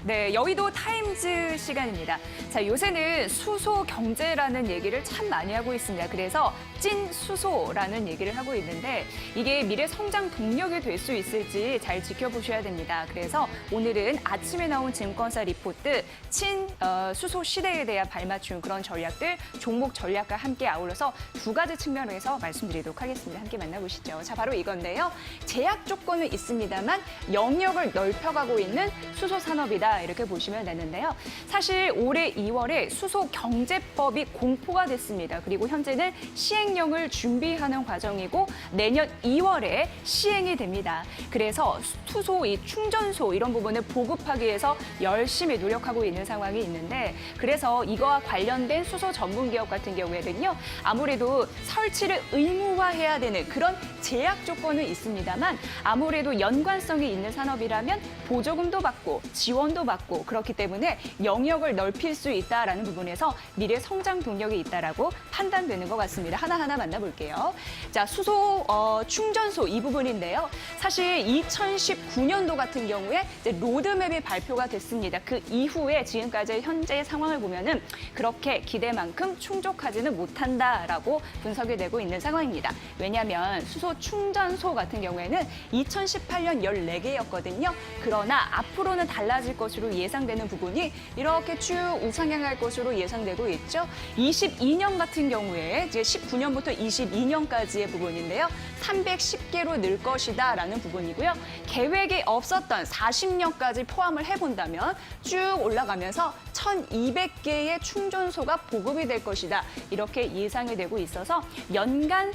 네, 여의도 타임즈 시간입니다. 자, 요새는 수소 경제라는 얘기를 참 많이 하고 있습니다. 그래서 찐 수소라는 얘기를 하고 있는데 이게 미래 성장 동력이 될 수 있을지 잘 지켜보셔야 됩니다. 그래서 오늘은 아침에 나온 증권사 리포트 친 수소 시대에 대한 발맞춘 그런 전략들, 종목 전략과 함께 아울러서 두 가지 측면에서 말씀드리도록 하겠습니다. 함께 만나보시죠. 자, 바로 이건데요. 제약 조건은 있습니다만 영역을 넓혀가고 있는 수소 산업이다. 이렇게 보시면 되는데요. 사실 올해 2월에 수소 경제법이 공포가 됐습니다. 그리고 현재는 시행령을 준비하는 과정이고 내년 2월에 시행이 됩니다. 그래서 수소 이 충전소 이런 부분을 보급하기 위해서 열심히 노력하고 있는 상황이 있는데 그래서 이거와 관련된 수소 전문 기업 같은 경우에는요. 아무래도 설치를 의무화해야 되는 그런 제약 조건은 있습니다만 아무래도 연관성이 있는 산업이라면 보조금도 받고 지원도 받고 그렇기 때문에 영역을 넓힐 수 있다라는 부분에서 미래 성장 동력이 있다라고 판단되는 것 같습니다. 하나하나 만나볼게요. 자, 수소 충전소 이 부분인데요. 사실 2019년도 같은 경우에 이제 로드맵이 발표가 됐습니다. 그 이후에 지금까지 현재의 상황을 보면은 그렇게 기대만큼 충족하지는 못한다라고 분석이 되고 있는 상황입니다. 왜냐하면 수소 충전소 같은 경우에는 2018년 14개였거든요. 그러나 앞으로는 달라질 것으로 예상되는 부분이 이렇게 쭉 우상향할 것으로 예상되고 있죠. 22년 같은 경우에 이제 19년부터 22년까지의 부분인데요. 310개로 늘 것이다라는 부분이고요. 계획이 없었던 40년까지 포함을 해본다면 쭉 올라가면서 1,200개의 충전소가 보급이 될 것이다. 이렇게 예상이 되고 있어서 연간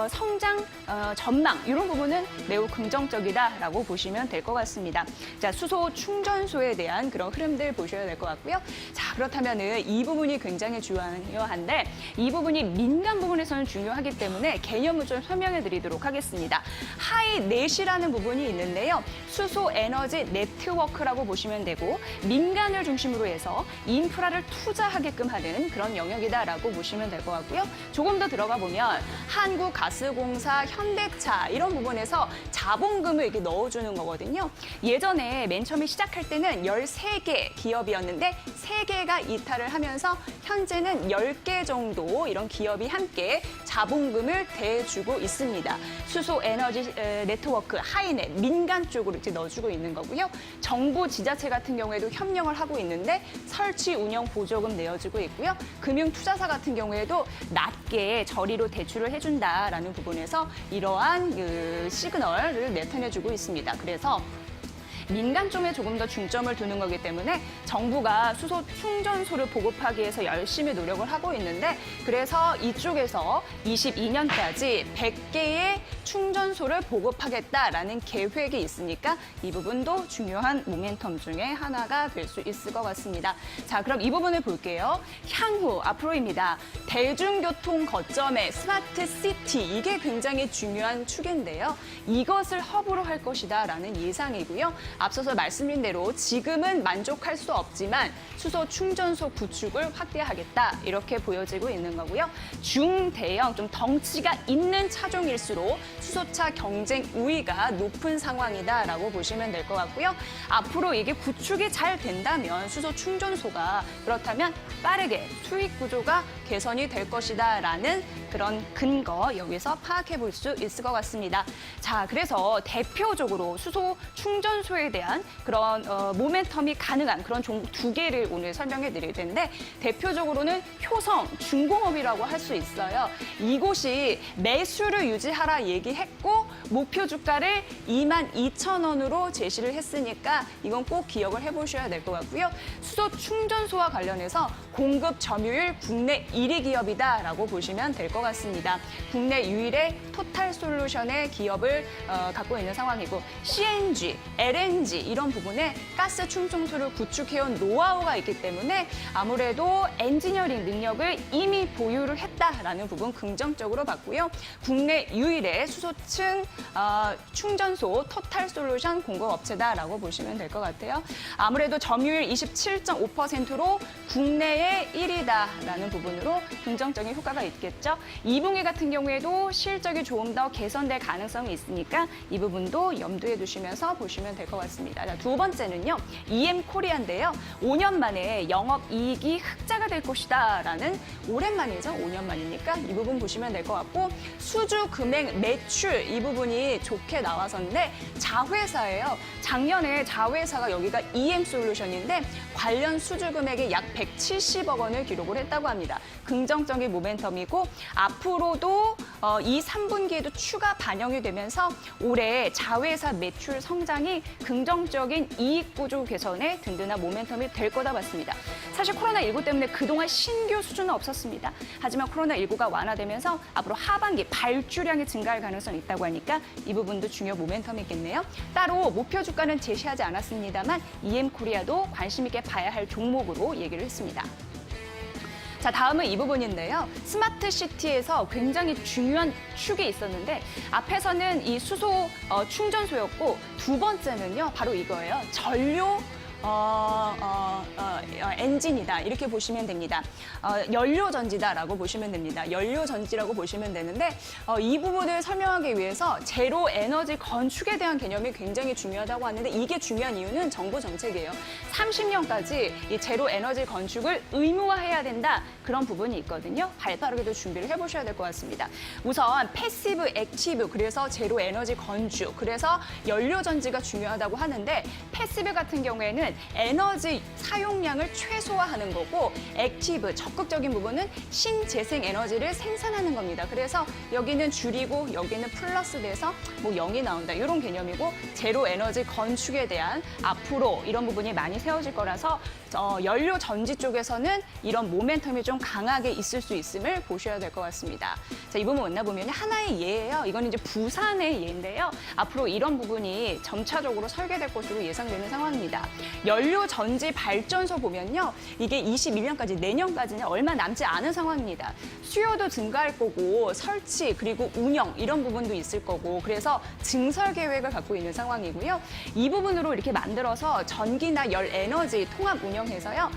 성장 전망 이런 부분은 매우 긍정적이다라고 보시면 될 것 같습니다. 자, 수소 충전소에 대한 그런 흐름들 보셔야 될 것 같고요. 자, 그렇다면은 이 부분이 굉장히 중요한데 이 부분이 민간 부분에서는 중요하기 때문에 개념을 좀 설명해 드리도록 하겠습니다. 하이넷이라는 부분이 있는데요. 수소 에너지 네트워크라고 보시면 되고 민간을 중심으로 해서 인프라를 투자하게끔 하는 그런 영역이다라고 보시면 될 것 같고요. 조금 더 들어가 보면 한국가스공사, 현대차 이런 부분에서 자본금을 이렇게 넣어주는 거거든요. 예전에 맨 처음에 시작할 때는 13개 기업이었는데 3개가 이탈을 하면서 현재는 10개 정도 이런 기업이 함께 자본금을 대주고 있습니다. 수소 에너지 네트워크, 하이넷, 민간 쪽으로 이렇게 넣어주고 있는 거고요. 정부, 지자체 같은 경우에도 협력을 하고 있는데 설치, 운영, 보조금 내어주고 있고요. 금융투자사 같은 경우에도 낮게 저리로 대출을 해준다라는 부분에서 이러한 그 시그널을 나타내주고 있습니다. 그래서 민간 쪽에 조금 더 중점을 두는 거기 때문에 정부가 수소 충전소를 보급하기 위해서 열심히 노력을 하고 있는데 그래서 이쪽에서 22년까지 100개의 충전소를 보급하겠다라는 계획이 있으니까 이 부분도 중요한 모멘텀 중에 하나가 될 수 있을 것 같습니다. 자, 그럼 이 부분을 볼게요. 향후 앞으로입니다. 대중교통 거점의 스마트 시티 이게 굉장히 중요한 축인데요. 이것을 허브로 할 것이다라는 예상이고요. 앞서서 말씀드린 대로 지금은 만족할 수 없지만 수소 충전소 구축을 확대하겠다 이렇게 보여지고 있는 거고요. 중대형 좀 덩치가 있는 차종일수록 수소차 경쟁 우위가 높은 상황이다라고 보시면 될 것 같고요. 앞으로 이게 구축이 잘 된다면 수소 충전소가 그렇다면 빠르게 수익 구조가 개선이 될 것이다라는 그런 근거 여기서 파악해 볼 수 있을 것 같습니다. 자, 그래서 대표적으로 수소 충전소에 대한 그런 모멘텀이 가능한 그런 종목 2개를 오늘 설명해 드릴 텐데 대표적으로는 효성 중공업이라고 할 수 있어요. 이곳이 매수를 유지하라 얘기했고 목표 주가를 22,000원으로 제시를 했으니까 이건 꼭 기억을 해보셔야 될 것 같고요. 수소 충전소와 관련해서 공급 점유율 국내 1위 기업이다라고 보시면 될 것 같습니다. 국내 유일의 토탈솔루션의 기업을 갖고 있는 상황이고 CNG, LNG 이런 부분에 가스 충전소를 구축해온 노하우가 있기 때문에 아무래도 엔지니어링 능력을 이미 보유를 했다라는 부분 긍정적으로 봤고요. 국내 유일의 수소층 충전소 토탈솔루션 공급업체다라고 보시면 될 것 같아요. 아무래도 점유율 27.5%로 국내의 1위다라는 부분으로 긍정적인 효과가 있겠죠. 2분기 같은 경우에도 실적이 조금 더 개선될 가능성이 있으니까 이 부분도 염두에 두시면서 보시면 될 것 것 같습니다. 자, 두 번째는요. EM 코리아인데요. 5년 만에 영업이익이 흑자가 될 것이다 라는 오랜만이죠. 5년 만이니까 이 부분 보시면 될 것 같고 수주 금액 매출 이 부분이 좋게 나와서인데 자회사예요. 작년에 자회사가 여기가 EM솔루션인데 관련 수주 금액이 약 170억 원을 기록을 했다고 합니다. 긍정적인 모멘텀이고 앞으로도 이 3분기에도 추가 반영이 되면서 올해 자회사 매출 성장이 긍정적인 이익 구조 개선에 든든한 모멘텀이 될 거다 봤습니다. 사실 코로나19 때문에 그동안 신규 수주는 없었습니다. 하지만 코로나19가 완화되면서 앞으로 하반기 발주량이 증가할 가능성이 있다고 하니까 이 부분도 중요 모멘텀이겠네요. 따로 목표 주가는 제시하지 않았습니다만 EM코리아도 관심 있게 봐야 할 종목으로 얘기를 했습니다. 자, 다음은 이 부분인데요. 스마트시티에서 굉장히 중요한 축이 있었는데 앞에서는 이 수소 충전소였고 두 번째는요. 바로 이거예요. 전료 엔진이다 이렇게 보시면 됩니다. 연료전지다라고 보시면 됩니다. 연료전지라고 보시면 되는데 이 부분을 설명하기 위해서 제로 에너지 건축에 대한 개념이 굉장히 중요하다고 하는데 이게 중요한 이유는 정부 정책이에요. 30년까지 이 제로 에너지 건축을 의무화해야 된다 그런 부분이 있거든요. 발빠르게도 준비를 해보셔야 될 것 같습니다. 우선 패시브, 액티브 그래서 제로 에너지 건축 그래서 연료전지가 중요하다고 하는데 패시브 같은 경우에는 에너지 사용량을 최소화하는 거고 액티브, 적극적인 부분은 신재생 에너지를 생산하는 겁니다. 그래서 여기는 줄이고 여기는 플러스 돼서 뭐 0이 나온다 이런 개념이고 제로 에너지 건축에 대한 앞으로 이런 부분이 많이 세워질 거라서 연료 전지 쪽에서는 이런 모멘텀이 좀 강하게 있을 수 있음을 보셔야 될 것 같습니다. 자, 이 부분 만나보면 하나의 예예요. 이건 이제 부산의 예인데요. 앞으로 이런 부분이 점차적으로 설계될 것으로 예상되는 상황입니다. 연료 전지 발전소 보면요. 이게 21년까지 내년까지는 얼마 남지 않은 상황입니다. 수요도 증가할 거고 설치 그리고 운영 이런 부분도 있을 거고 그래서 증설 계획을 갖고 있는 상황이고요. 이 부분으로 이렇게 만들어서 전기나 열 에너지 통합 운영해서요.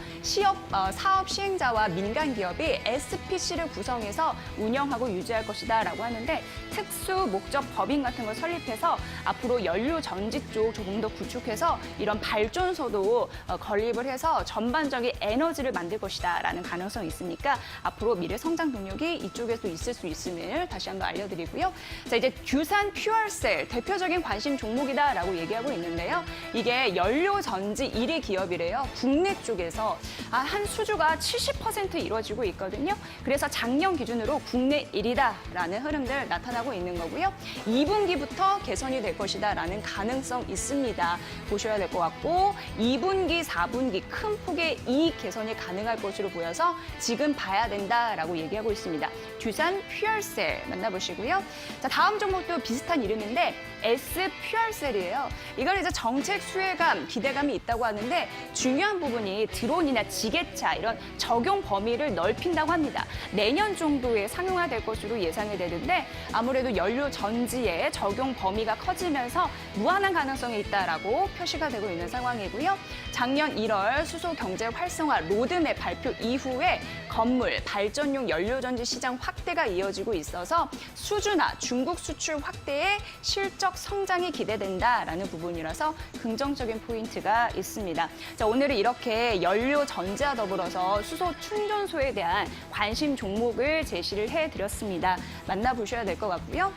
사업 시행자와 민간 기업이 SPC를 구성해서 운영하고 유지할 것이다라고 하는데 특수 목적 법인 같은 걸 설립해서 앞으로 연료 전지 쪽 조금 더 구축해서 이런 발전소도 건립을 해서 전반적인 에너지를 만들 것이다라는 가능성이 있으니까 앞으로 미래 성장 동력이 이쪽에도 있을 수 있음을 다시 한번 알려드리고요. 자, 이제 규산 퓨얼셀 대표적인 관심 종목이다라고 얘기하고 있는데요. 이게 연료 전지 1위 기업이래요. 국내 쪽에서 한 수주가 70% 이루어지고 있거든요. 그래서 작년 기준으로 국내 1위다라는 흐름들 나타나고 있는 거고요. 2분기부터 개선이 될 것이다라는 가능성 있습니다. 보셔야 될 것 같고 2분기, 4분기 큰 폭의 이익 개선이 가능할 것으로 보여서 지금 봐야 된다라고 얘기하고 있습니다. 규산 퓨얼셀 만나보시고요. 자, 다음 종목도 비슷한 이름인데 S퓨얼셀이에요. 이건 이제 정책 수혜감, 기대감이 있다고 하는데 중요한 부분이 드론이나 지게차 이런 적용 범위를 넓힌다고 합니다. 내년 정도에 상용화될 것으로 예상이 되는데 아무래도 연료 전지의 적용 범위가 커지면서 무한한 가능성이 있다라고 표시가 되고 있는 상황이고요. 작년 1월 수소 경제 활성화 로드맵 발표 이후에 건물, 발전용 연료전지 시장 확대가 이어지고 있어서 수주나 중국 수출 확대에 실적 성장이 기대된다라는 부분이라서 긍정적인 포인트가 있습니다. 자, 오늘은 이렇게 연료 전지와 더불어서 수소 충전소에 대한 관심 종목을 제시를 해드렸습니다. 만나보셔야 될 것 같고요.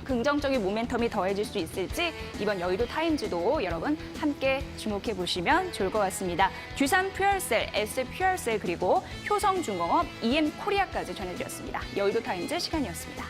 긍정적인 모멘텀이 더해질 수 있을지 이번 여의도 타임즈도 여러분 함께 주목해 보시면 좋을 것 같습니다. 규산 퓨얼셀, S퓨얼셀 그리고 효성중공업, EM코리아까지 전해드렸습니다. 여의도 타임즈 시간이었습니다.